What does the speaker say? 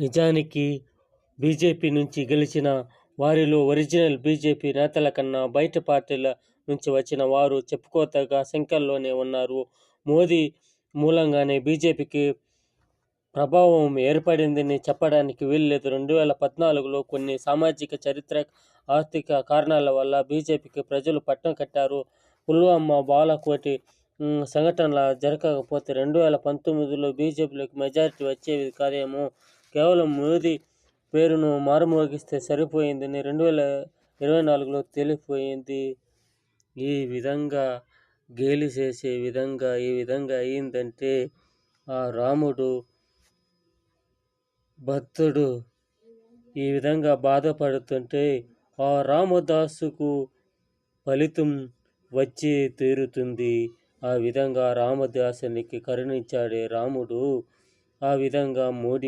నిజానికి బీజేపీ నుంచి గెలిచిన వారిలో ఒరిజినల్ బీజేపీ నేతల కన్నా బయట పార్టీల నుంచి వచ్చిన వారు చెప్పుకోదగ్గ సంఖ్యలోనే ఉన్నారు. మోదీ మూలంగానే బీజేపీకి ప్రభావం ఏర్పడిందని చెప్పడానికి వీల్లేదు. 2014లో కొన్ని సామాజిక, చారిత్రక, ఆర్థిక కారణాల వల్ల బీజేపీకి ప్రజలు పట్టం కట్టారు. పుల్వామా, బాలాకోట్ సంఘటనల జరగకపోతే 2019లో బీజేపీలోకి మెజారిటీ వచ్చేది కాదేమో. కేవలం మోదీ పేరును మారుమోగిస్తే సరిపోయిందని 2024లో తేలిపోయింది. ఈ విధంగా గేలి చేసే విధంగా ఈ విధంగా అయిందంటే ఆ రాముడు భక్తుడు ఈ విధంగా బాధపడుతుంటే ఆ రామదాసుకు ఫలితం వచ్చి తీరుతుంది. ఆ విధంగా రామదాసునికి కరుణించాడే రాముడు. ఆ విధంగా మోడీ